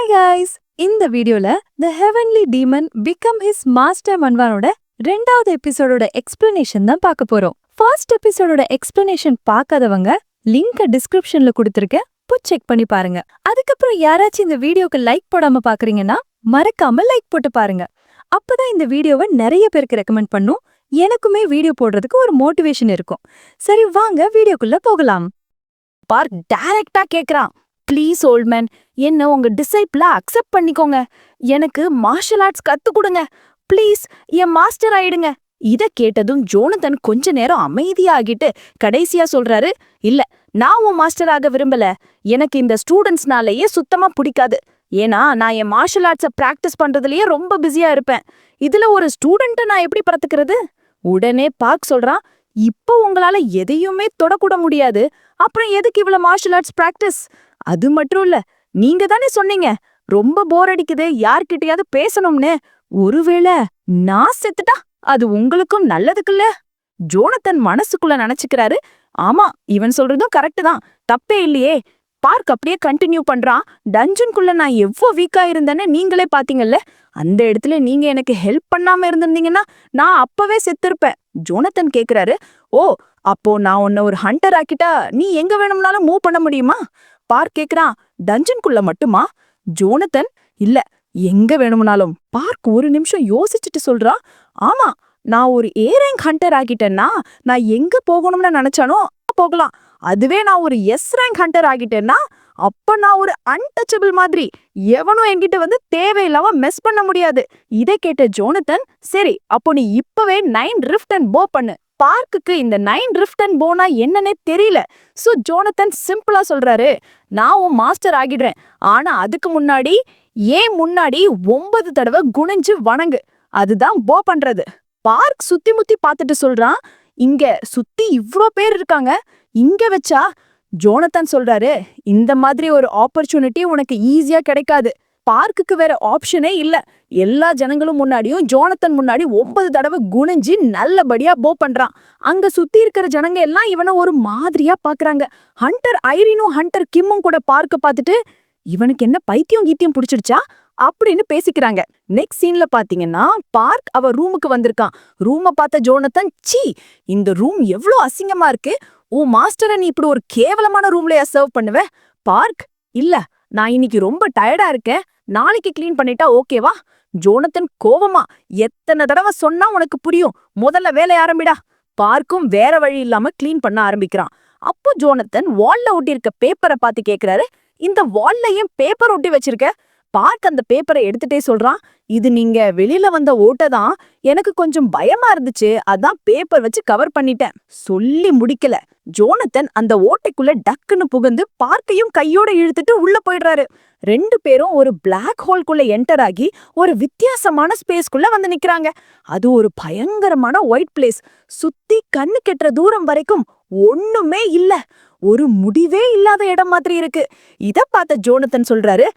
Hi guys, இந்த வீடியோல The Heavenly Demon Become His Master மன்வானோட 2வது எபிசோடோட எக்ஸ்பிளனேஷன் தான் பார்க்க போறோம். ஃபர்ஸ்ட் எபிசோடோட எக்ஸ்பிளனேஷன் பார்க்காதவங்க லிங்கை டிஸ்கிரிப்ஷன்ல கொடுத்திருக்கேன், போய் செக் பண்ணி பாருங்க. அதுக்கப்புறம் யாராச்சும் இந்த வீடியோக்கு லைக் போடாம பாக்குறீங்கன்னா மறக்காம லைக் போட்டு பாருங்க. அப்பதான் இந்த வீடியோவை நிறைய பேருக்கு ரெக்கமெண்ட் பண்ணும், எனக்குமே வீடியோ போடுறதுக்கு ஒரு மோட்டிவேஷன் இருக்கும். சரி வாங்க வீடியோக்குள்ள போகலாம். பார்க் டைரக்டா கேக்குறான், ப்ளீஸ் ஓல்ட்மேன், என்ன உங்க டிசைப்ளா அக்செப்ட் பண்ணிக்கோங்க. எனக்கு மார்ஷல் ஆர்ட்ஸ் கத்து கொடுங்க. ப்ளீஸ் என் மாஸ்டர் ஆயிடுங்க. இத கேட்டதும் ஜோனதன் கொஞ்ச நேரம் அமைதியாகிட்டு கடைசியா சொல்றாரு, இல்ல நான் உன் மாஸ்டர் ஆக விரும்பல. எனக்கு இந்த ஸ்டூடெண்ட்ஸ்னாலேயே சுத்தமா பிடிக்காது. ஏன்னா நான் என் மார்ஷல் ஆர்ட்ஸை பிராக்டிஸ் பண்றதுலயே ரொம்ப பிஸியா இருப்பேன். இதுல ஒரு ஸ்டூடெண்ட்டை நான் எப்படி பறத்துக்கிறது? உடனே பார்க் சொல்றான், இப்போ உங்களால எதையுமே தொடக்கூட முடியாது, அப்புறம் எதுக்கு இவ்வளவு மார்ஷல் ஆர்ட்ஸ் பிராக்டிஸ்? அது மட்டும் இல்ல, நீங்க தானே சொன்னீங்க ரொம்ப போர் அடிக்குது, யார்கிட்டயாவது பேசணும்னு. ஒருவேளை நான் செத்துட்டா அது உங்களுக்கும் நல்லதுக்குல்ல? ஜோனதன் மனசுக்குள்ள நினைச்சுக்கிறாரு, ஆமா இவன் சொல்றதும் கரெக்ட் தான், தப்பே இல்லையே. பார்க் அப்படியே கண்டினியூ பண்றான், டஞ்சனுக்குள்ள நான் எவ்வளவு வீக்கா இருந்தேன்னு நீங்களே பாத்தீங்கல்ல. அந்த இடத்துல நீங்க எனக்கு ஹெல்ப் பண்ணாம இருந்திருந்தீங்கன்னா நான் அப்பவே செத்துருப்பேன். ஜோனதன் கேக்குறாரு, ஓ அப்போ நான் உன்னை ஒரு ஹண்டர் ஆக்கிட்டா நீ எங்க வேணும்னாலும் மூவ் பண்ண முடியுமா? பார்க் கேக்குறான், டஞ்சனுக்குள்ள மட்டுமா? ஜோனதன், இல்ல எங்க வேணும்னாலும். பார்க் ஒரு நிமிஷம் யோசிச்சுட்டு சொல்றான், ஆமா நான் ஒரு ஏ ரேங்க் ஹண்டர் ஆகிட்டேன்னா நான் எங்க போகணும்னு நினைச்சானோ போகலாம். அதுவே நான் ஒரு எஸ் ரேங்க் ஹண்டர் ஆகிட்டேன்னா அப்ப நான் ஒரு அன்டச்சபிள் மாதிரி, எவனும் என்கிட்ட வந்து தேவையில்லாம மெஸ் பண்ண முடியாது. இதை கேட்ட ஜோனதன், சரி அப்போ நீ இப்பவே 9 ரிஃப்ட் அண்ட் போ பண்ணு. பார்க்குக்கு இந்த 9 ரிஃப்ட் அண்ட் போனா என்னன்னே தெரியல. சோ ஜோனதன் சிம்பிளா சொல்றாரு, நான் உன் மாஸ்டர் ஆகிடுறேன், ஆனா அதுக்கு முன்னாடி 9 தடவை குனிஞ்சு வணங்கு, அதுதான் போ பண்றது. பார்க் சுத்தி முத்தி பார்த்துட்டு சொல்றான், இங்க சுத்தி இவ்ளோ பேர் இருக்காங்க, இங்க வச்சா? ஜோனதன் சொல்றாரு, இந்த மாதிரி ஒரு ஆப்பர்ச்சுனிட்டி உனக்கு ஈஸியா கிடைக்காது. பார்க்குக்கு வேற ஆப்ஷனே இல்ல. எல்லா ஜனங்களும் முன்னாடியும் ஜோனதன் முன்னாடி 9 தடவை குனிஞ்சு நல்லபடியா போ பண்றான். அங்க சுத்தி இருக்கிற ஜனங்க எல்லாம் இவனை ஒரு மாதிரியா பாக்குறாங்க. ஹண்டர் ஐரினும் ஹண்டர் கிம்மும் கூட பார்க்க பார்த்துட்டு, இவனுக்கு என்ன பைத்தியம் கீத்தியம் பிடிச்சிடுச்சா அப்படின்னு பேசிக்கிறாங்க. நெக்ஸ்ட் சீன்ல பாத்தீங்கன்னா பார்க் அவ ரூமுக்கு வந்திருக்கான். ரூமை பார்த்த ஜோனதன், சீ இந்த ரூம் எவ்வளவு அசிங்கமா இருக்கு, உன் மாஸ்டரை நீ இப்படி ஒரு கேவலமான ரூம்லயா சர்வ் பண்ணுவ? பார்க், இல்ல நான் இன்னைக்கு ரொம்ப டயர்டா இருக்கேன், நாளைக்கு கிளீன் பண்ணிட்டா ஓகேவா? ஜோனதன் கோவமா, எத்தனை தடவை சொன்னா உனக்கு புரியும், முதல்ல வேலை ஆரம்பிடா. பார்க்கும் வேற வழி இல்லாம கிளீன் பண்ண ஆரம்பிக்கிறான். அப்போ ஜோனதன் வால்ல ஒட்டி இருக்க பேப்பரை பார்த்து கேக்குறாரு, இந்த வால்ல ஏன் பேப்பர் ஒட்டி வச்சிருக்க? பார்க் அந்த பேப்பரை எடுத்துட்டே சொல்றான், இது நீங்க வெளியில வந்த ஓட்டை தான், எனக்கு கொஞ்சம் பயமா இருந்துச்சு, அதான் பேப்பர் வச்சு கவர் பண்ணிட்டேன். சொல்லி முடிக்கல, ஜோனதன் அந்த ஓட்டைக்குள்ள டக்குன்னு புகுந்து பார்க்கையும் கையோட இழுத்துட்டு உள்ள போயிடுறாரு. 2 பேரும் ஒரு பிளாக் ஹோல்குள்ள என்டர் ஆகி ஒரு வித்தியாசமான ஸ்பேஸ்க்குள்ள வந்து நிக்கிறாங்க. அது ஒரு பயங்கரமான ஒயிட் பிளேஸ். சுத்தி கண்ணு கெட்டுற தூரம் வரைக்கும் ஒண்ணுமே இல்ல, ஒரு முடிவே இல்லாத இடம் மாதிரி இருக்கு. இத பார்த்த ஜோனதன் சொல்றாரு,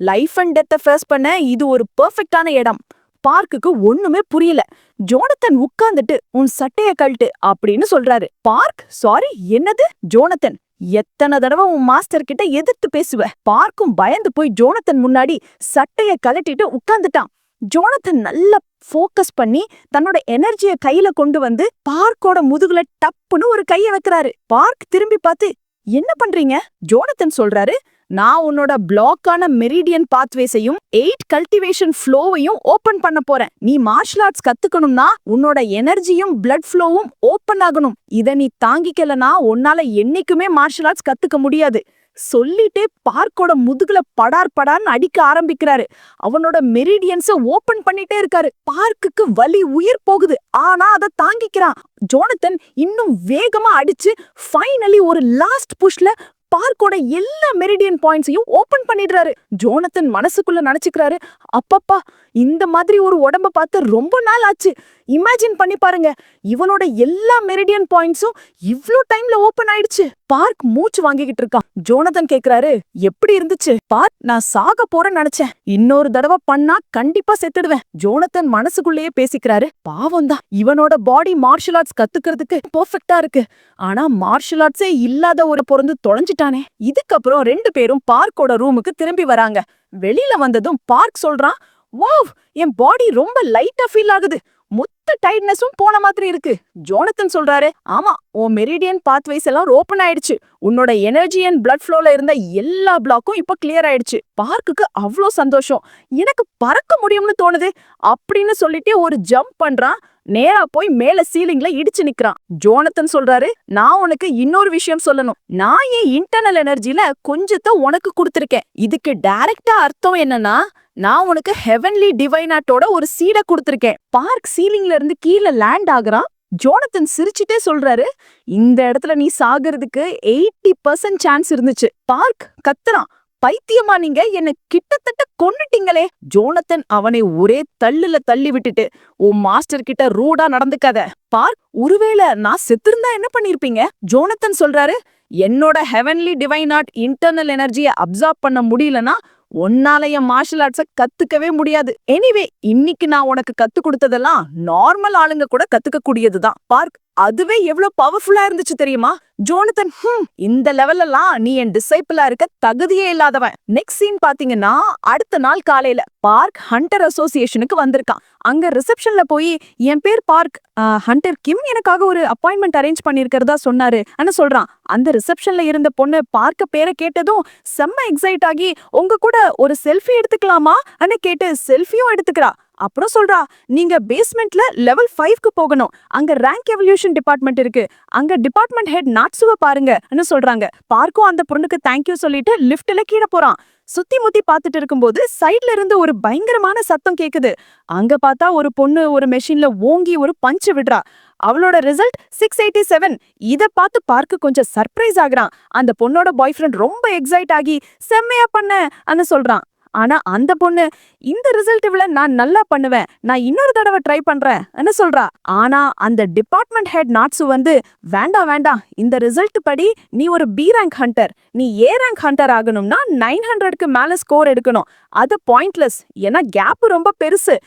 லைஃப் அண்ட் டெத்தை ஃபேஸ் பண்ண இது ஒரு பெர்ஃபெக்டான இடம். பார்க்குக்கு ஒண்ணுமே புரியல. ஜோனதன் உட்கார்ந்துட்டு, உன் சட்டைய கழட்டு அப்படின்னு சொல்றாரு. பார்க், சாரி என்னது? ஜோனதன், எத்தனை தடவை உன் மாஸ்டர் கிட்ட எதிர்த்து பேசுவ? பார்க்கும் பயந்து போய் ஜோனதன் முன்னாடி சட்டைய கழட்டிட்டு உட்கார்ந்துட்டான். ஜோனதன் நல்லா ஃபோக்கஸ் பண்ணி தன்னோட எனர்ஜிய கையில கொண்டு வந்து பார்க்கோட முதுகுல டப்புன்னு ஒரு கைய வைக்கிறாரு. பார்க் திரும்பி பார்த்து, என்ன பண்றீங்க? ஜோனதன் சொல்றாரு, நான் உன்னோட பிளாக்கான மெரிடியன் பாத்வேஸையும் 8 கல்டிவேஷன் ஃப்ளோவையும் ஓபன் பண்ண போறேன். நீ மார்ஷல் ஆர்ட்ஸ் கத்துக்கணும்னா உன்னோட எனர்ஜியும் பிளட் ஃப்ளோவும் ஓபன் ஆகணும். இத நீ தாங்கிக்கலனா உன்னால என்னைக்குமே மார்ஷல் ஆர்ட்ஸ் கத்துக்க முடியாது. சொல்லிட்டே பார்க்கோட முதுகுல படார் படார்னு அடிக்க ஆரம்பிக்கிறாரு. அவனோட மெரிடியன்ஸ ஓபன் பண்ணிட்டே இருக்காரு. பார்க்குக்கு வலி உயிர் போகுது, ஆனா அதை தாங்கிக்கிறான். ஜோனதன் இன்னும் வேகமா அடிச்சு ஃபைனலி ஒரு லாஸ்ட் புஷ்ல பார்க்கோட எல்லா மெரிடியன் பாயிண்ட்ஸையும் ஓபன் பண்ணிடுறாரு. ஜோனதன் மனசுக்குள்ள நினைச்சுக்கிறாரு, அப்பப்பா இந்த மாதிரி ஒரு உடம்ப பார்த்து ரொம்ப நாள் ஆச்சு. இமேஜின் பண்ணி பாருங்க, இவனோட எல்லா மெரிடியன் பாயிண்ட்ஸும் இவ்ளோ டைம்ல ஓபன் ஆயிடுச்சு. பார்க் மூச்சு வாங்கிக்கிட்டு இருக்கான். ஜோனதன் கேக்குறாரு, எப்படி இருந்துச்சு? பார்க், நான் சாக போறேன்னு நினைச்சேன். இன்னொரு தடவை பண்ணா கண்டிப்பா செத்துடுவேன். ஜோனதன் மனசுக்குள்ளேயே பேசிக்கிறாரு. பாவம் தான், இவனோட பாடி மார்ஷல் ஆர்ட்ஸ் கத்துக்கிறதுக்கு பெர்ஃபெக்ட்டா இருக்கு. ஆனா மார்ஷல் ஆர்ட்ஸே இல்லாத ஒரு பொருந்து தொலைஞ்சிட்டானே. இதுக்கப்புறம் 2 பேரும் பார்க்கோட ரூமுக்கு திரும்பி வராங்க. வெளியில வந்ததும் பார்க் சொல்றான், வாவ், என் பாடி ரொம்ப லைட்டா ஃபீல் ஆகுது. மொத்த டைட்னஸும் போன மாதிரி இருக்கு. ஜோனதன் சொல்றாரு, ஆமா, உன் மெரிடியன் பாத்வேஸ் எல்லாம் ஓபன் ஆயிடுச்சு. உன்னோட எனர்ஜி அண்ட் பிளட் ஃப்ளோல இருந்த எல்லா பிளாக்கும் இப்ப கிளியர் ஆயிடுச்சு. பார்க்குக்கு அவ்ளோ சந்தோஷம். எனக்கு பறக்க முடியும்னு தோணுது அப்படின்னு சொல்லிட்டு ஒரு ஜம்ப் பண்றான். நேரா போய் மேல சீலிங்ல இடிச்சு நிக்கிறான். ஜோனதன் சொல்றாரு, நான் உனக்கு இன்னொரு விஷயம் சொல்லணும். நான் என் இன்டர்னல் எனர்ஜில கொஞ்சத்தை உனக்கு கொடுத்திருக்கேன். இதுக்கு டைரக்டா அர்த்தம் என்னன்னா, நான் உனக்கு ஹெவன்லி டிவைனாட்டோட ஒரு சீட கொடுத்திருக்கேன். பார்க் சீலிங்ல இருந்து கீழே லேண்ட் ஆகுறான். ஜோனதன் சிரிச்சிட்டே சொல்றாரு, இந்த இடத்துல நீ சாகிறதுக்கு 80% சான்ஸ் இருந்துச்சு. பார்க் கத்துறான், பைத்தியமா நீங்க, என்ன கிட்டத்தட்ட கொன்னுட்டீங்களே. ஜோனதன் அவனை ஒரே தள்ளுல தள்ளி விட்டுட்டு, உன் மாஸ்டர் கிட்ட ரூடா நடந்துக்காத. பார்க், ஒருவேளை நான் செத்திருந்தா என்ன பண்ணிருப்பீங்க? ஜோனதன் சொல்றாரு, என்னோட ஹெவன்லி டிவைன் ஆர்ட் இன்டர்னல் எனர்ஜியை அப்சார்ப் பண்ண முடியலன்னா உன்னால என் மார்ஷல் ஆர்ட்ஸ கத்துக்கவே முடியாது. எனிவே, இன்னைக்கு நான் உனக்கு கத்து கொடுத்ததெல்லாம் நார்மல் ஆளுங்க கூட கத்துக்க கூடியதுதான். பார்க், அதுவே எவ்வளவு பவர்ஃபுல்லா இருந்துச்சு தெரியுமா? ஜோனதன், இந்த லெவல்லாம் நீ என் டிசைபிளா இருக்க தகுதியே இல்லாதவன். நெக்ஸ்ட் சீன் பாத்தீங்கன்னா, அடுத்த நாள் காலையில பார்க் ஹண்டர் அசோசியேஷனுக்கு வந்திருக்கான். அங்க ரிசப்ஷன்ல போய், என் பேர் பார்க், ஹண்டர் கிம் எனக்காக ஒரு அப்பாயின்மெண்ட் அரேஞ்ச் பண்ணிருக்கிறதா சொன்னாரு அன்னு சொல்றான். அந்த ரிசப்ஷன்ல இருந்த பொண்ணு பார்க்க பேரை கேட்டதும் செம்ம எக்ஸைட் ஆகி, உங்க கூட ஒரு செல்ஃபி எடுத்துக்கலாமா அன்னு கேட்டு செல்ஃபியும் எடுத்துக்கிறா. அப்புறம் சொல்றா, நீங்க பேஸ்மெண்ட்ல லெவல் 5க்கு போகணும். அங்க ரேங்க் எவல்யூஷன் டிபார்ட்மெண்ட் இருக்கு. அங்க டிபார்ட்மெண்ட் ஹெட் நாட்சுவ பாருங்கன்னு சொல்றாங்க. பார்க்கும் அந்த பொண்ணுக்கு தேங்க்யூ சொல்லிட்டு லிஃப்ட்ல கீழே போறான். சுத்தி முத்தி பாத்துட்டு இருக்கும்போது சைட்ல இருந்து ஒரு பயங்கரமான சத்தம் கேக்குது. அங்க பார்த்தா ஒரு பொண்ணு ஒரு மெஷின்ல ஓங்கி ஒரு பஞ்ச் விடுறா. அவளோட ரிசல்ட் 687. இத பார்த்து பார்க்க கொஞ்சம் சர்ப்ரைஸ் ஆகுறான். அந்த பொண்ணோட பாய் ஃப்ரெண்ட் ரொம்ப எக்ஸைட் ஆகி, செம்மையா பண்ண சொல்றான். ஆனா அந்த பொண்ணு, இந்த ரிசல்ட் இவ்ள நான் நல்லா பண்ணுவேன், நான் இன்னொரு தடவை ட்ரை பண்றேன்னு சொல்றா. ஆனா அந்த டிபார்ட்மெண்ட் ஹெட் நாட்சு வந்து, வேண்டாம், இந்த ரிசல்ட் படி நீ ஒரு பி ரேங்க் ஹண்டர், நீ ஏ ரேங்க் ஹண்டர் ஆகணும்னா 900க்கு மேல ஸ்கோர் எடுக்கணும். அது பாயிண்ட்லெஸ், ஏன்னா கேப் ரொம்ப பெருசு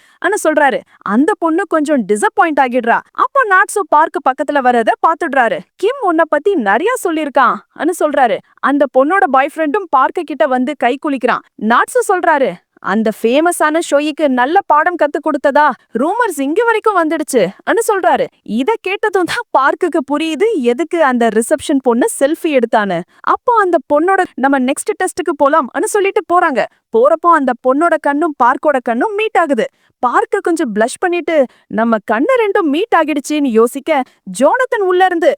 சொல்றாரு. அந்த பொண்ணு கொஞ்சம் டிசப்பாயிண்ட் ஆகிடுறா. அப்போ நாட்சு பார்க்கு பக்கத்துல வரத பாத்துடுறாரு. கிம் உன்னை பத்தி நிறைய சொல்லிருக்கான் சொல்றாரு. அந்த பொண்ணோட பாய் ஃப்ரெண்டும் பார்க்க கிட்ட வந்து கை குளிக்கிறான். நாட்சு சொல்றாரு, அந்த ஃபேமஸான ஷோய்க்கு நல்ல பாடம் கத்து கொடுத்ததா ரூமர்ஸ் இங்க வரைக்கும் வந்துடுச்சு சொல்றாரு. இத கேட்டதும் தான் பார்க்குக்கு புரியுது எதுக்கு அந்த ரிசப்ஷன் பொண்ணு செல்ஃபி எடுத்தான்னு. அப்போ அந்த பொண்ணோட, நம்ம நெக்ஸ்ட் டெஸ்ட்டுக்கு போலாம் சொல்லிட்டு போறாங்க. போறப்போ அந்த பொண்ணோட கண்ணும் பார்க்கோட கண்ணும் மீட் ஆகுது. பார்க்க கொஞ்சம் பிளஷ் பண்ணிட்டு, நம்ம கண்ணு ரெண்டும் மீட் ஆகிடுச்சுன்னு யோசிக்க, ஜோனதன் உள்ள இருந்து,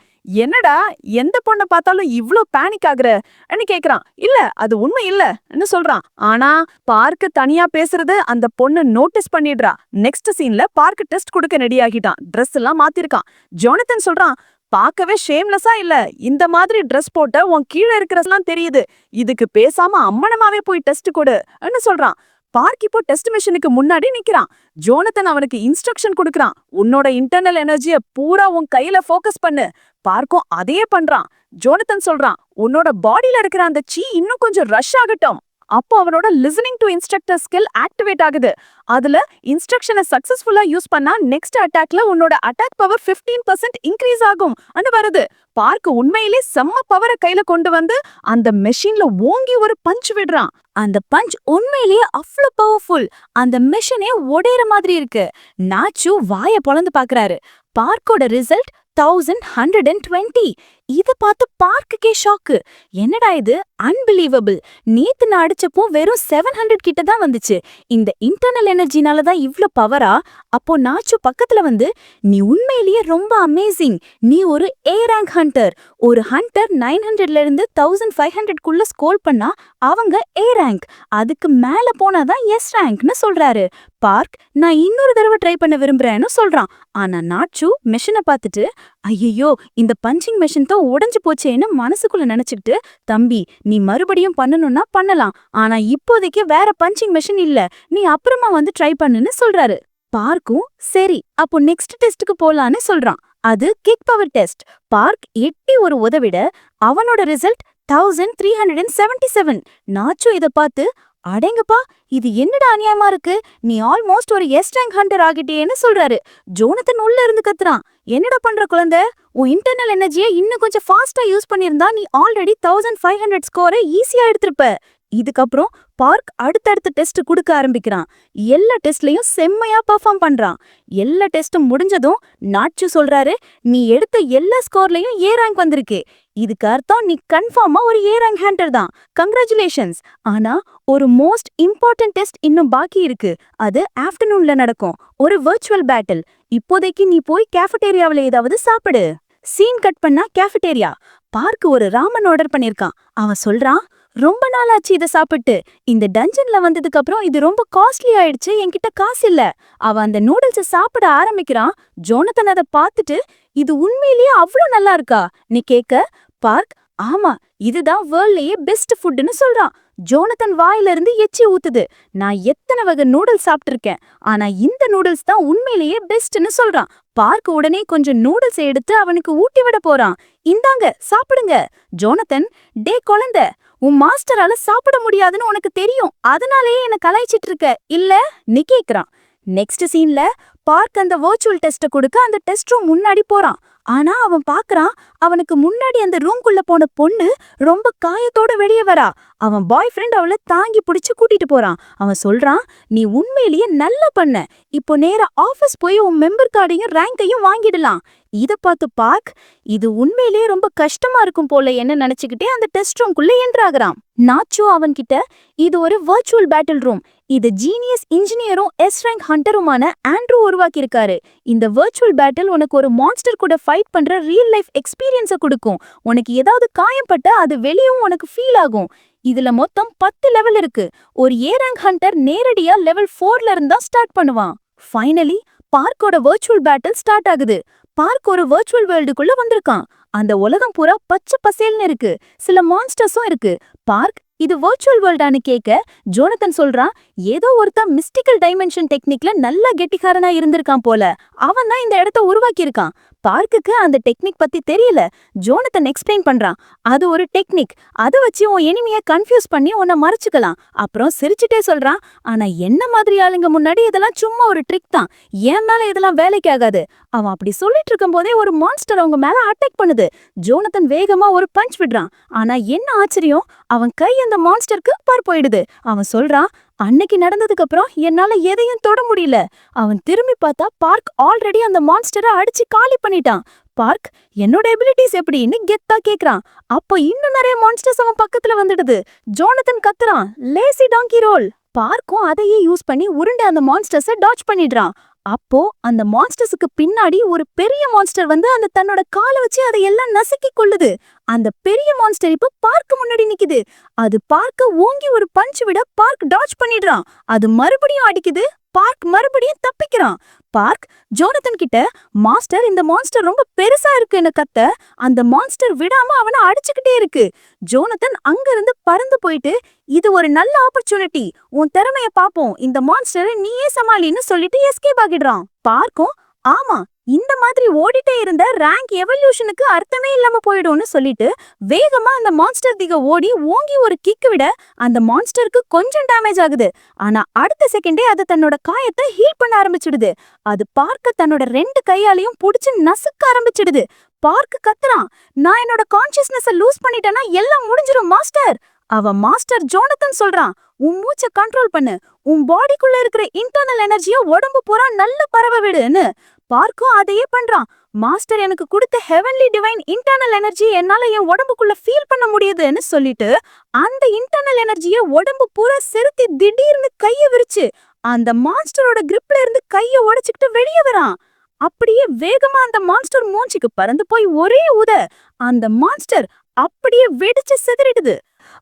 என்னடா எந்த பொண்ணை பார்த்தாலும் இவ்ளோ பேனிக் ஆகுறன்னு கேக்குறான். இல்ல, அது உண்மை இல்லன்னு சொல்றான். ஆனா பார்க்க தனியா பேசுறது அந்த பொண்ணு நோட்டீஸ் பண்ணிடுறா. நெக்ஸ்ட் சீன்ல பார்க்க டெஸ்ட் கொடுக்க ரெடி ஆகிட்டான். ட்ரெஸ் எல்லாம் மாத்திருக்கான். ஜோனதன் சொல்றான், பார்க்கவே ஷேம்லெஸ்ஸா இல்ல, இந்த மாதிரி ட்ரெஸ் போட்ட உன் கீழே இருக்கிறதெல்லாம் தெரியுது, இதுக்கு பேசாம அம்மனமாவே போய் டெஸ்ட் கொடுன்னு சொல்றான். பார்க் இப்போ டெஸ்ட் மிஷினுக்கு முன்னாடி நிக்கிறான். ஜோனதன் அவனுக்கு இன்ஸ்ட்ரக்ஷன் கொடுக்கறான். உன்னோட இன்டர்னல் எனர்ஜிய பூரா உன் கையில ஃபோக்கஸ் பண்ணு. பார்க்கும் அதே பண்றான். ஜோனதன் சொல்றான், உன்னோட பாடியில இருக்கிற அந்த சீ இன்னும் கொஞ்சம் ரஷ் ஆகட்டும். அப்போ அவனோட listening to instructor skill activate ஆகுது. அதுல இன்ஸ்ட்ரக்ஷனை சக்சஸ்ஃபுல்லா யூஸ் பண்ணா நெக்ஸ்ட் அட்டாக்ல உன்னோட அட்டாக் பவர் 15% இன்க்ரீஸ் ஆகும் வருது. பார்க்க உண்மையிலே செம்ம பவரை கையில கொண்டு வந்து அந்த மெஷின்ல ஓங்கி ஒரு பஞ்ச் விடுறான். அந்த பஞ்ச் உண்மையிலேயே அவ்வளவு பவர்ஃபுல். அந்த மெஷினே ஒடேற மாதிரி இருக்கு. நாச்சு வாய பொளந்து பாக்குறாரு. பார்க்கோட ரிசல்ட் 1120. இத பார்த்து பார்க்குக்கே ஷாக்கு. என்னடா இது, அன்பிலீவபிள். நேத்து நான் அடிச்சப்போ வெறும் 700 கிட்ட தான் வந்துச்சு. இந்த இன்டர்னல் எனர்ஜினால தான் இவ்ளோ பவரா? அப்போ நாச்சு பக்கத்துல வந்து, நீ உண்மையிலேயே ரொம்ப அமேசிங். நீ ஒரு ஏ ரேங்க் ஹண்டர். ஒரு ஹண்டர் 900ல இருந்து 1500க்குள்ள ஸ்கோர் பண்ணா அவங்க ஏ ரேங்க், அதுக்கு மேல போனாதான் எஸ் ரேங்க்னு சொல்றாரு. பார்க், நான் இன்னொரு தடவை ட்ரை பண்ண விரும்புறேன்னு சொல்றான். ஆனா நாச்சு மெஷினை பார்த்துட்டு, ஐயோ, இந்த பஞ்சிங் மெஷின் தான் உடைஞ்சு போச்சேன்னு மனசுக்குள்ள நினைச்சுக்கிட்டு, தம்பி நீ மறுபடியும் பண்ணணும்னா பண்ணலாம், ஆனா இப்போதைக்கு வேற பஞ்சிங் மெஷின் இல்ல, நீ அப்புறமா வந்து ட்ரை பண்ணுன்னு சொல்றாரு. பார்க்கும் சரி அப்போ நெக்ஸ்ட் டெஸ்டுக்கு போலான்னு சொல்றான். அது கிக் பவர் டெஸ்ட். பார்க் எட்டி ஒரு உதவிட அவனோட ரிசல்ட் 1377. நாச்சு இத பார்த்து, அடேங்கப்பா இது என்னடா அநியாயமா இருக்கு, நீ ஆல்மோஸ்ட் ஒரு எஸ் ரேங்க் ஹண்டர் ஆகிட்டேன்னு சொல்றாரு. ஜோனதன் உள்ள இருந்து கத்துறான், என்னடா பண்ற குழந்தை, உன் இன்டர்னல் எனர்ஜியை இன்னும் கொஞ்சம் ஃபாஸ்டா யூஸ் பண்ணிருந்தா நீ ஆல்ரெடி 1500 ஸ்கோரை ஈஸியா எடுத்திருப்ப. இதுக்கப்புறம் பார்க் அடுத்தடுத்த டெஸ்ட் கொடுக்க ஆரம்பிக்கிறான். எல்லா டெஸ்ட்லயும் செம்மையா பெர்ஃபார்ம் பண்றான். எல்லா டெஸ்டும் முடிஞ்சதும் நாச்சு சொல்றாரு, நீ எடுத்த எல்லா ஸ்கோர்லயும் ஏ ரேங்க் வந்திருக்கு. இதுக்கு அர்த்தம் நீ கன்ஃபார்மா ஒரு ஏ ரேங்க் ஹண்டர் தான். கங்க்ராச்சுலேஷன்ஸ். ஆனா ஒரு மோஸ்ட் இம்பார்ட்டன்ட் டெஸ்ட் இன்னும் பாக்கி இருக்கு. அது ஆஃப்டர்நூன்ல நடக்கும். ஒரு வர்ச்சுவல் பேட்டில். இப்போதைக்கு நீ போய் கேஃபடேரியாவில ஏதாவது சாப்பிடு. சீன் கட் பண்ணா கேஃபடேரியா. பார்க் ஒரு ராமன் ஆர்டர் பண்ணிருக்கான். அவன் சொல்றான், ரொம்ப நாளாச்சு இத சாப்பிட்டு. இந்த டஞ்சன்ல வந்ததுக்கு அப்புறம் இது ரொம்ப காஸ்ட்லி ஆயிடுச்சு, என்கிட்ட காசு இல்ல. அவன் அந்த நூடுல்ஸ சாப்பிட ஆரம்பிக்கிறான். ஜோனதன் அதை பார்த்துட்டு, இது உண்மையிலேயே அவ்வளவு நல்லா இருக்கா நீ கேட்க, பார்க் ஆமா இதுதான் வேர்ல்ட்லயே பெஸ்ட் ஃபுட்னு சொல்றான். ஜோனதன் வாயில இருந்து எச்சி ஊத்துது. நான் எத்தனை வகை நூடுல்ஸ் சாப்பிட்டிருக்கேன், ஆனா இந்த நூடுல்ஸ் தான் உண்மையிலேயே பெஸ்ட்னு சொல்றான். பார்க் உடனே கொஞ்சம் நூடுல்ஸ் எடுத்து அவனுக்கு ஊட்டி விட போறான். இந்தாங்க சாப்பிடுங்க. ஜோனதன், டே குழந்தை, உன் மாஸ்டரால சாப்பிட முடியாதுன்னு உனக்கு தெரியும், அதனாலேயே என்ன கலாய்ச்சிட்டு இருக்க இல்ல நீ கேக்குறான். நெக்ஸ்ட் சீன்ல பார்க் அந்த வர்ச்சுவல் டெஸ்ட கொடுக்க அந்த டெஸ்ட் ரூம் முன்னாடி போறான். ஆனா அவன் பாக்குறான், அவனுக்கு முன்னாடி அந்த ரூம்குள்ள போன பொண்ணு ரொம்ப காயத்தோட வெளியே வரா. அவன் பாய் ஃப்ரெண்ட் அவளை தாங்கி பிடிச்சு கூட்டிட்டு போறான். அவன் சொல்றான், நீ உண்மையிலேயே நல்லா பண்ண, இப்போ நேரா ஆபீஸ் போய் உன் மெம்பர் கார்டையும் ரேங்கையும் வாங்கிடலாம். இத பார்த்து பார்க், இது உண்மையிலேயே ரொம்ப கஷ்டமா இருக்கும் போல என்ன நினைச்சுக்கிட்டே அந்த டெஸ்ட் ரூம்குள்ள என்ட்ராகிறான். நாச்சோ அவன்கிட்ட, இது ஒரு வர்ச்சுவல் பேட்டில் ரூம், இது ஜீனியஸ் இன்ஜினியரும் எஸ் ரேங்க் ஹண்டருமான ஆண்ட்ரூ உருவாக்கி இருக்காரு. இந்த வர்ச்சுவல் பேட்டில் உனக்கு ஒரு மான்ஸ்டர் கூட ஃபைட் பண்ற ரியல் லைஃப் எக்ஸ்பீரியன்ஸை கொடுக்கும். உனக்கு ஏதாவது காயப்பட்ட அது வெளியும் உனக்கு ஃபீல் ஆகும். இதுல மொத்தம் 10 லெவல் இருக்கு. ஒரு ஏ ரேங்க் ஹண்டர் நேரடியா லெவல் 4ல இருந்தா ஸ்டார்ட் பண்ணுவான். ஃபைனலி பார்க்கோட வர்ச்சுவல் பேட்டில் ஸ்டார்ட் ஆகுது. பார்க் ஒரு வர்ச்சுவல் வேர்ல்டுக்குள்ள வந்திருக்கான். அந்த உலகம் பூரா பச்சை பசேல்னு இருக்கு. சில மான்ஸ்டர்ஸும் இருக்கு. பார்க், இது வர்ச்சுவல் வேர்ல்டான்னு கேட்க ஜோனதன் சொல்றான், ஏதோ ஒருத்தன் மிஸ்டிக்கல் டைமென்ஷன் டெக்னிக்ல நல்ல கெட்டிக்காரனா இருந்திருக்கான் போல, அவன் தான் இந்த இடத்த உருவாக்கி இருக்கான். பார்க்குக்கு அந்த டெக்னிக் பத்தி தெரியல. ஜோனதன் எக்ஸ்பிளைன் பண்றான், அது ஒரு டெக்னிக், அதை வச்சு உன் எனிமிய கன்ஃபியூஸ் பண்ணி உன்னை மறைச்சுக்கலாம். அப்புறம் சிரிச்சுட்டே சொல்றான், ஆனா என்ன மாதிரி ஆளுங்க முன்னாடி இதெல்லாம் சும்மா ஒரு ட்ரிக் தான், ஏன் மேல இதெல்லாம் வேலைக்கு ஆகாது. அவன் அப்படி சொல்லிட்டு இருக்கும் போதே ஒரு மான்ஸ்டர் அவங்க மேல அட்டாக் பண்ணுது. ஜோனதன் வேகமா ஒரு பஞ்ச் விடுறான். ஆனா என்ன ஆச்சரியம், அவன் கை அந்த மான்ஸ்டருக்கு பார் போயிடுது. அவன் சொல்றான், அன்னைக்கு நடந்ததுக்கு அப்புறம் என்னால எதையும் தொட முடியல. அவன் திரும்பி பார்த்தா பார்க் ஆல்ரெடி அந்த மான்ஸ்டரை அடிச்சு காலி பண்ணிட்டான். பார்க், என்னோட எபிலிட்டிஸ் எப்படின்னு கெத்தா கேக்குறான். அப்போ இன்னும் நிறைய மான்ஸ்டர்ஸ் அவன் பக்கத்துல வந்துடுது. ஜோனதன் கத்துறான், லேசி டாங்கி ரோல். பார்க்கும் அதையே யூஸ் பண்ணி உருண்டு அந்த மான்ஸ்டர்ஸை டாட்ஜ் பண்ணிடுறான். அப்போ அந்த மான்ஸ்டர்ஸுக்கு பின்னாடி ஒரு பெரிய மான்ஸ்டர் வந்து அந்த தன்னோட காலை வச்சு அதை எல்லாம் நசுக்கி கொள்ளுது. அந்த பெரிய மான்ஸ்டர் இப்ப பார்க்க முன்னாடி நிக்குது. அது பார்க்க ஓங்கி ஒரு பஞ்ச் விட பார்க் டாட்ஜ் பண்ணிடுறான். அது மறுபடியும் அடிக்குது. பார்க் மறுபடியும் தப்பிக்கிறான். பார்க் ஜோனதன் கிட்ட, மாஸ்டர், இந்த மான்ஸ்டர் ரொம்ப பெருசா இருக்குன்னு கத்த அந்த மான்ஸ்டர் விடாம அவனை அடிச்சுக்கிட்டே இருக்கு. ஜோனதன் அங்க இருந்து பறந்து போயிட்டு, இது ஒரு நல்ல ஆப்பர்ச்சுனிட்டி, உன் திறமைய பாப்போம், இந்த மான்ஸ்டரை நீயே சமாளின்னு சொல்லிட்டு எஸ்கேப் ஆகிடுறான். பார்க்கும், ஆமா இந்த மாதிரி ஓடிட்டே இருந்த ரேங்க் எவல்யூஷனுக்கு அர்த்தமே இல்லாம போயிடும்னு சொல்லிட்டு வேகமா அந்த மான்ஸ்டர் திக ஓடி ஓங்கி ஒரு கிக் விட அந்த மான்ஸ்டருக்கு கொஞ்சம் டேமேஜ் ஆகுது. ஆனா அடுத்த செகண்டே அது தன்னோட காயத்தை ஹீல் பண்ண ஆரம்பிச்சிடுது. அது பார்க்க தன்னோட 2 கையாலையும் புடிச்சு நசுக்க ஆரம்பிச்சிடுது. பார்க்க கத்துறான், நான் என்னோட கான்சியஸ்னஸ லூஸ் பண்ணிட்டேன்னா எல்லாம் முடிஞ்சிரும் மாஸ்டர். அவன் மாஸ்டர் ஜோனதன் சொல்றான், உன் மூச்சை கண்ட்ரோல் பண்ணு, உன் பாடிக்குள்ள இருக்கிற இன்டர்னல் எனர்ஜிய உடம்பு பூரா நல்ல பரவ விடுன்னு. பார்க்கும் அதையே பண்றான். மாஸ்டர் எனக்கு கொடுத்த ஹெவன்லி டிவைன் இன்டர்னல் எனர்ஜி என்னால என் உடம்புக்குள்ள ஃபீல் பண்ண முடியுதுன்னு சொல்லிட்டு அந்த இன்டர்னல் எனர்ஜிய உடம்பு பூரா செலுத்தி திடீர்னு கைய விரிச்சு அந்த மான்ஸ்டரோட கிரிப்ல இருந்து கைய உடைச்சுக்கிட்டு வெளியே வரான். அப்படியே வேகமா அந்த மான்ஸ்டர் மூஞ்சிக்கு பறந்து போய் ஒரே உத அந்த மான்ஸ்டர் அப்படியே வெடிச்சு சிதறிடுது.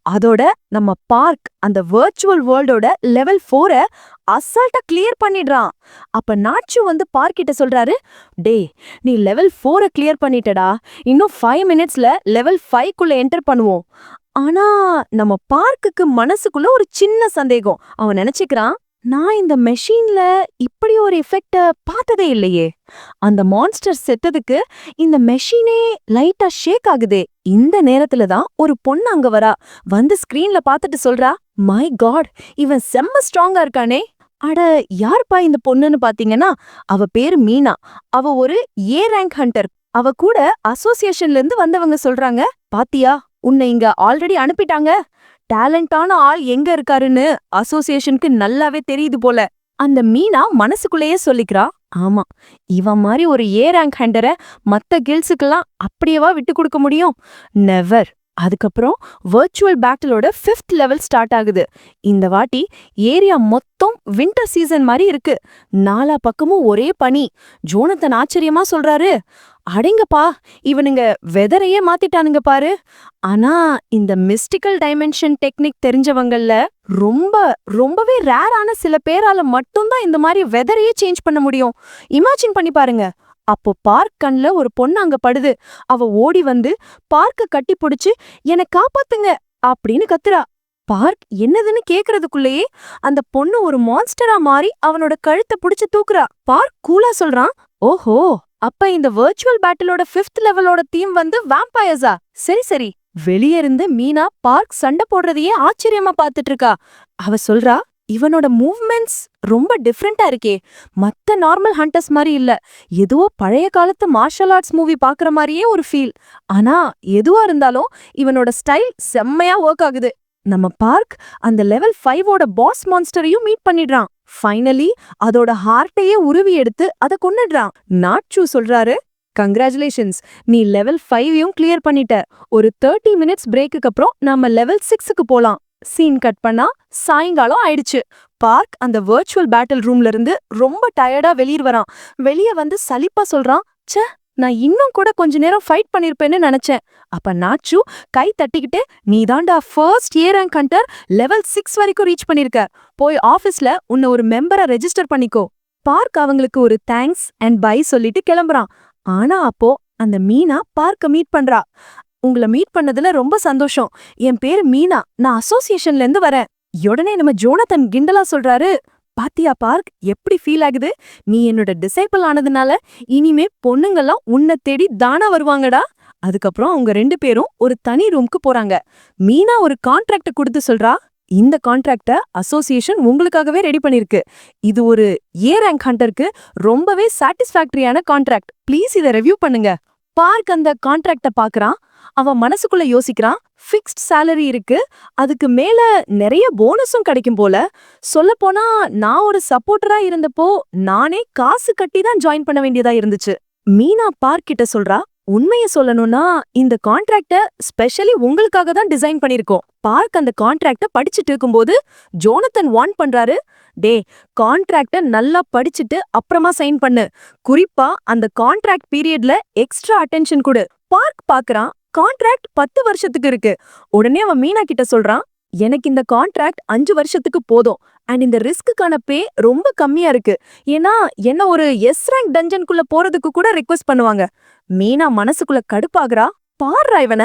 அதோட நம்ம பார்க் அந்த வர்ச்சுவல் வேர்ல்டோட லெவல் 4 அசால்ட்டா கிளியர் பண்ணிடுறான். அப்ப நாச்சு வந்து பார்க் கிட்ட சொல்றாரு, டே நீ லெவல் 4 கிளியர் பண்ணிட்டடா, இன்னும் 5 மினிட்ஸ்ல லெவல் 5க்குள்ள என்டர் பண்ணுவோம். ஆனா நம்ம பார்க்குக்கு மனசுக்குள்ள ஒரு சின்ன சந்தேகம். அவன் நினைச்சுக்கிறான், நான் இந்த மெஷின்ல இப்படி ஒரு எஃபெக்ட பார்த்ததே இல்லையே. அந்த மான்ஸ்டர் செத்ததுக்கு இந்த மெஷினே லைட்டா ஷேக் ஆகுதே. இந்த நேரத்துல தான் ஒரு பொண்ணு அங்க வரா. வந்து ஸ்கிரீன்ல பார்த்துட்டு சொல்றா, மை காட், இவன் செம்ம ஸ்ட்ராங்கா இருக்கானே. அட யார்ப்பா இந்த பொண்ணுன்னு பாத்தீங்கன்னா, அவ பேரு மீனா. அவ ஒரு ஏ ரேங்க் ஹண்டர். அவ கூட அசோசியேஷன்ல இருந்து வந்தவங்க சொல்றாங்க, பாத்தியா உன்னை இங்க ஆல்ரெடி அனுப்பிட்டாங்க. டேலண்டான ஆள் எங்க இருக்காருன்னு அசோசியேஷனுக்கு நல்லாவே தெரியுது போல. அந்த மீனா மனசுக்குள்ளேயே சொல்லிக்கிறா, ஆமா, இவன் மாதிரி ஒரு ஏ ரேங்க் ஹண்டரை மத்த கில்ஸுக்கெல்லாம் அப்படியேவா விட்டு கொடுக்க முடியும்? நெவர். அதுக்கப்புறம் வர்ச்சுவல் பேட்டிலோட 5th லெவல் ஸ்டார்ட் ஆகுது. இந்த வாட்டி ஏரியா மொத்தம் வின்டர் சீசன் மாதிரி இருக்கு. 4 பக்கமும் ஒரே பனி. ஜோனத்தன் ஆச்சரியமா சொல்றாரு, அடேங்கப்பா, இவனுங்க வெதரையே மாத்திட்டானுங்க பாரு. ஆனா இந்த மிஸ்டிக்கல் டைமென்ஷன் டெக்னிக் தெரிஞ்சவங்கல்ல ரொம்பவே ரேரான சில பேரால மட்டும்தான் இந்த மாதிரி வெதரையே சேஞ்ச் பண்ண முடியும். இமேஜின் பண்ணி பாருங்க. அப்போ பார்க் கண்ல ஒரு பொண்ணு அங்க படுது. அவ ஓடி வந்து பார்க்க கட்டி பிடிச்சு, என்னை காப்பாத்துங்க அப்படின்னு கத்துறா. பார்க் என்னதுன்னு கேக்குறதுக்குள்ளேயே அந்த பொண்ணு ஒரு மான்ஸ்டரா மாறி அவனோட கழுத்தை பிடிச்சு தூக்குறா. பார்க் கூலா சொல்றான், ஓஹோ, அப்ப இந்த வர்ச்சுவல் பேட்டிலோட 5th லெவலோட தீம் வந்து வாம்பயர்ஸா? சரி. வெளியே இருந்து மீனா பார்க் சண்டை போடுறதையே ஆச்சரியமா பாத்துட்டு இருக்கா. அவ சொல்றா, இவனோட மூவ்மெண்ட்ஸ் ரொம்ப டிஃப்ரெண்டா இருக்கே. மத்த நார்மல் ஹண்டர்ஸ் மாதிரி இல்ல. எதுவோ பழைய காலத்து மார்ஷல் ஆர்ட்ஸ் மூவி பாக்குற மாதிரியே ஒரு ஃபீல். ஆனா எதுவா இருந்தாலும் இவனோட ஸ்டைல் செம்மையா ஒர்க் ஆகுது. நம்ம பார்க் அந்த லெவல் 5ஓட பாஸ் மான்ஸ்டரையும் மீட் பண்ணிடுறான். ஃபைனலி அதோட ஹார்ட்டையே உருவி எடுத்து அதை கொன்னுடுறான். நாச்சு சொல்றாரு, கங்க்ராச்சுலேஷன்ஸ், நீ லெவல் 5யும் கிளியர் பண்ணிட்ட. ஒரு 30 மினிட்ஸ் பிரேக்குக்கு அப்புறம் நாம லெவல் 6க்கு போலாம். சீன் கட் பண்ணா சாயங்காலம் ஆயிடுச்சு. பார்க் அந்த வர்ச்சுவல் பேட்டில் ரூம்ல இருந்து ரொம்ப டயர்டா வெளியே வரான். வெளியே வந்து சலிப்பா சொல்றான், ச்சே, நான் இன்னும் கூட கொஞ்ச நேரம் ஃபைட் பண்ணிருப்பேன்னு நினைச்சேன். அப்ப நாச்சு கை தட்டிக்கிட்டு, நீதான்டா first A rank hunter, level 6 வரைக்கும் ரீச் பண்ணிருக்க. போய் ஆபீஸ்ல உன்னை ஒரு மெம்பரா ரெஜிஸ்டர் பண்ணிக்கோ. பார்க் அவங்களுக்கு ஒரு தேங்க்ஸ் அண்ட் பை சொல்லிட்டு கிளம்புறான். ஆனா அப்போ அந்த மீனா பார்க்க மீட் பண்றா. உங்களை மீட் பண்ணதுல ரொம்ப சந்தோஷம். என் பேரு மீனா, நான் அசோசியேஷன்ல இருந்து வரேன். உடனே நம்ம ஜோனத்தன் கிண்டலா சொல்றாரு, பாத்தியா பார்க், எப்படி ஃபீல் ஆகுது? நீ என்னோட டிசைபிள் ஆனதுனால இனிமே பொண்ணுங்கெல்லாம் உன்னை தேடி தானா வருவாங்கடா. அதுக்கப்புறம் அவங்க 2 பேரும் ஒரு தனி ரூம்க்கு போறாங்க. மீனா ஒரு கான்ட்ராக்ட கொடுத்து சொல்றா, இந்த கான்ட்ராக்ட அசோசியேஷன் உங்களுக்காகவே ரெடி பண்ணிருக்கு. இது ஒரு ஏ ரேங்க் ஹண்டருக்கு ரொம்பவே சாட்டிஸ்ஃபேக்டரியான கான்ட்ராக்ட். ப்ளீஸ் இதை ரிவ்யூ பண்ணுங்க. பார்க் அந்த கான்ட்ராக்ட பாக்குறான். அவன் மனசுக்குள்ள யோசிக்கிறான், ஃபிக்ஸ்ட் சேலரி இருக்கு, அதுக்கு மேல நிறைய போனஸும் கிடைக்கும் போல. சொல்லப்போனா நான் ஒரு சப்போர்ட்டரா இருந்தப்போ நானே காசு கட்டி தான் ஜாயின் பண்ண வேண்டியதா இருந்துச்சு. மீனா பார்க் கிட்ட சொல்றா, உண்மையை சொல்லணும்னா இந்த கான்ட்ராக்ட ஸ்பெஷலி உங்களுக்காக தான் டிசைன் பண்ணிருக்கோம். பார்க் அந்த கான்ட்ராக்ட படிச்சுட்டு இருக்கும்போது ஜோனத்தன் வார்ன் பண்றாரு, டே, கான்ட்ராக்ட நல்லா படிச்சுட்டு அப்புறமா சைன் பண்ணு. குறிப்பா அந்த கான்ட்ராக்ட் பீரியட்ல எக்ஸ்ட்ரா அட்டென்ஷன் கொடு. பார்க் பாக்குறான், கான்ட்ராக்ட் 10 வருஷத்துக்கு இருக்கு. உடனே அவன் மீனா கிட்ட சொல்றான், எனக்கு இந்த கான்ட்ராக்ட் 5 வருஷத்துக்கு போதும். அண்ட் இந்த ரிஸ்க்குக்கான பே ரொம்ப கம்மியா இருக்கு. ஏன்னா என்ன ஒரு எஸ் ரேங்க் டஞ்சனுக்குள்ள போறதுக்கு கூட ரெக்வெஸ்ட் பண்ணுவாங்க. மீனா மனசுக்குள்ள கடுப்பாகிறா, பாடுறா இவன,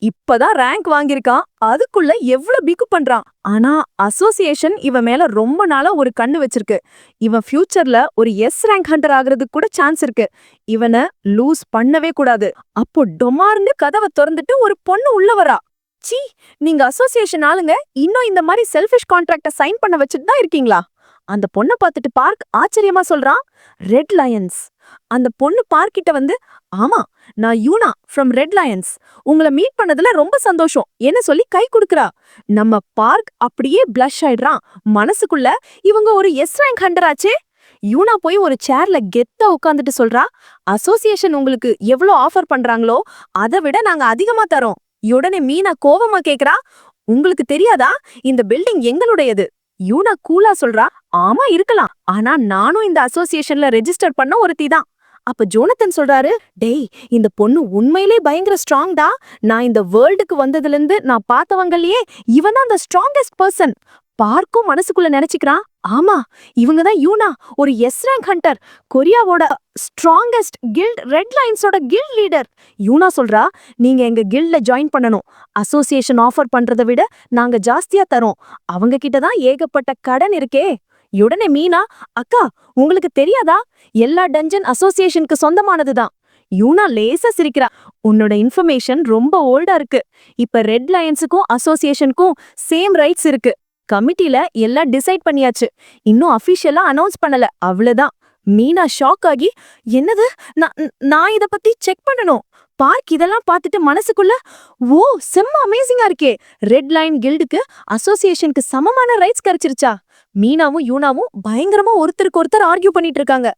இப்பதான் ரேங்க் வாங்கியிருக்கான், அதுக்குள்ள எவ்வளவு பிக்கு பண்றான். ஆனா அசோசியேஷன் இவன் மேல ரொம்ப நாளா ஒரு கண்ணு வச்சிருக்கு. இவன் ஃபியூச்சர்ல ஒரு எஸ் ரேங்க் ஹண்டர் ஆகுறதுக்கு கூட சான்ஸ் இருக்கு. இவனை லூஸ் பண்ணவே கூடாது. அப்போ டொமார்னு கதவை திறந்துட்டு ஒரு பொண்ணு உள்ள வரா. சீ, நீங்க அசோசியேஷன் ஆளுங்க இன்னும் இந்த மாதிரி செல்ஃபிஷ் கான்ட்ராக்ட சைன் பண்ண வச்சுட்டு தான் இருக்கீங்களா? அந்த பொண்ணை பார்த்துட்டு பார்க் ஆச்சரியமா சொல்றான், ரெட் லயன்ஸ். அந்த பொண்ணு பார்க்கிட்ட வந்து, ஆமா, நான் யூனா ஃப்ரம் ரெட் லயன்ஸ், உங்களை மீட் பண்ணதுல ரொம்ப சந்தோஷம் என்ன சொல்லி கை கொடுக்கறா. நம்ம பார்க் அப்படியே பிளஷ் ஆயிடுறான். மனசுக்குள்ள, இவங்க ஒரு எஸ் ரேங்க் ஹண்டர் ஆச்சே. யூனா போய் ஒரு சேர்ல கெத்தா உட்காந்துட்டு சொல்றா, அசோசியேஷன் உங்களுக்கு எவ்வளவு ஆஃபர் பண்றாங்களோ அதை விட நாங்க அதிகமா தரோம். உடனே மீனா கோவமா கேக்குறா, உங்களுக்கு தெரியாதா இந்த பில்டிங் எங்களுடையது? யூனா கூலா சொல்றா, ஆமா இருக்கலாம், ஆனா நானும் இந்த அசோசியேஷன்ல ரெஜிஸ்டர் பண்ண ஒருத்தி தான். அப்ப ஜோனத்தன் சொல்றாரு, டேய் இந்த பொண்ணு உண்மையிலே பயங்கர ஸ்ட்ராங்டா. நான் இந்த வேர்ல்டுக்கு வந்ததுல இருந்து நான் பார்த்தவங்கலயே இவன் தான் the strongest person. பார்க்கும் மனசுக்குள்ள நினைச்சுக்கிறான், ஆமா இவங்கதான் யூனா, ஒரு எஸ் ரேங்க் ஹண்டர், கொரியாவோட ஸ்ட்ராங்கஸ்ட் கில்ட் ரெட் லைன்ஸோட கில்ட் லீடர். யூனா சொல்றா, நீங்க எங்க கில்ட்ல ஜாயின் பண்ணணும். அசோசியேஷன் ஆஃபர் பண்றதை விட நாங்க ஜாஸ்தியா தரோம். அவங்க கிட்ட தான் ஏகப்பட்ட கடன் இருக்கே. உடனே மீனா, அக்கா உங்களுக்கு தெரியாதா, எல்லா டஞ்சன் அசோசியேஷனுக்கு சொந்தமானதுதான். யூனா லேசா சிரிக்கிறா, உன்னோட இன்ஃபர்மேஷன் ரொம்ப ஓல்டா இருக்கு. இப்ப ரெட் லயன்ஸுக்கும் அசோசியேஷனுக்கும் சேம் ரைட்ஸ் இருக்கு. கமிட்டில எல்லாம் டிசைட் பண்ணியாச்சு, இன்னும் அபிஷியலா அனௌன்ஸ் பண்ணல, அவ்வளவுதான். மீனா ஷாக் ஆகி, என்னது, நான் இத பத்தி செக் பண்ணணும். பார்க் இதெல்லாம் பார்த்துட்டு மனசுக்குள்ள, ஓ செம்ம அமேசிங்கா இருக்கே, ரெட் லைன் கில்டுக்கு அசோசியேஷனுக்கு சமமான ரைட்ஸ் கிடைச்சிருச்சா. மீனாவும் யூனாவும் பயங்கரமா ஒருத்தருக்கு ஒருத்தர் ஆர்கியூ பண்ணிட்டு இருக்காங்க.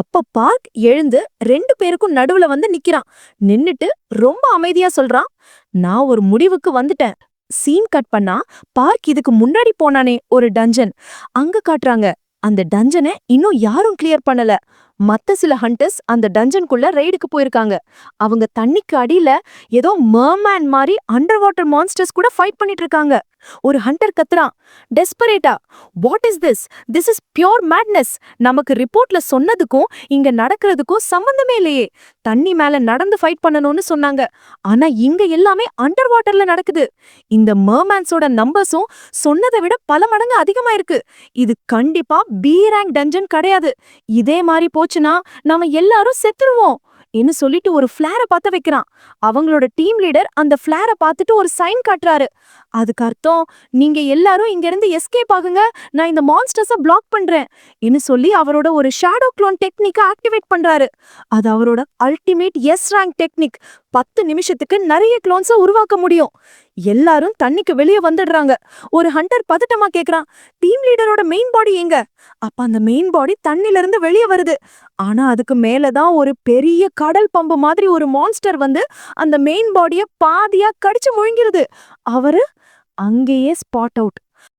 அப்ப பார்க் எழுந்து 2 பேருக்கும் நடுவுல வந்து நிக்கிறான். நின்னுட்டு ரொம்ப அமைதியா சொல்றான், நான் ஒரு முடிவுக்கு வந்துட்டேன். சீன் கட் பண்ணா பார்க் இதுக்கு முன்னாடி போனானே ஒரு டஞ்சன், அங்க காட்டுறாங்க. அந்த டஞ்சனை இன்னும் யாரும் கிளியர் பண்ணல. மத்த சில ஹண்டர்ஸ் அந்த டஞ்சனுக்குள்ள ரெய்டுக்கு போயிருக்காங்க. அவங்க தண்ணிக்கு அடியில ஏதோ மர்மேன் மாதிரி அண்டர் வாட்டர் மான்ஸ்டர்ஸ் கூட ஃபைட் பண்ணிட்டு இருக்காங்க. ஒரு ஹண்டர் கத்துறான் டெஸ்பரேட்டா, what is this, this is pure madness. நமக்கு ரிப்போர்ட்ல சொன்னதுக்கும் இங்க நடக்கிறதுக்கும் சம்பந்தமே இல்லையே. தண்ணி மேல நடந்து ஃபைட் பண்ணணும்னு சொன்னாங்க, ஆனா இங்க எல்லாமே அண்டர் வாட்டர்ல நடக்குது. இந்த மர்மேன்ஸோட நம்பர்ஸும் சொன்னதை விட பல மடங்கு அதிகமா இருக்கு. இது கண்டிப்பா பி ரேங்க் டஞ்சன் கிடையாது. இதே மாதிரி போச்சுன்னா நாம எல்லாரும் செத்துருவோம் ன்னு சொல்லிட்டு ஒரு ஃபிளார பத்த வைக்கிறான். அவங்களோட டீம் லீடர் அந்த ஃபிளார பார்த்துட்டு ஒரு சைன் காட்டுறாரு. அதுக்கு அர்த்தம், நீங்க எல்லாரும் இங்க இருந்து எஸ்கேப் ஆகுங்க, நான் இந்த மான்ஸ்டர்ஸ பிளாக் பண்றேன் ன்னு சொல்லி அவரோட ஒரு ஷேடோ க்ளோன் டெக்னிக்க ஆக்டிவேட் பண்றாரு. அது அவரோட அல்டிமேட் எஸ் ரேங்க் டெக்னிக். 10 நிமிஷத்துக்கு நிறைய க்ளோன்ஸ உருவாக்க முடியும். எல்லாரும் தண்ணிக்கு வெளியே வந்துடுறாங்க. ஒரு ஹண்டர் பதட்டமா கேக்குறான், டீம் லீடரோட மெயின் பாடி எங்க? அப்ப அந்த மெயின் பாடி தண்ணில இருந்து வெளியே வருது. ஆனா அதுக்கு மேலதான் ஒரு பெரிய கடல் பம்பு மாதிரி ஒரு மான்ஸ்டர் வந்து அந்த மெயின் பாடிய பாதியா கடிச்சு முழுங்கிருது. அவரு அங்கேயே ஸ்பாட் அவுட்.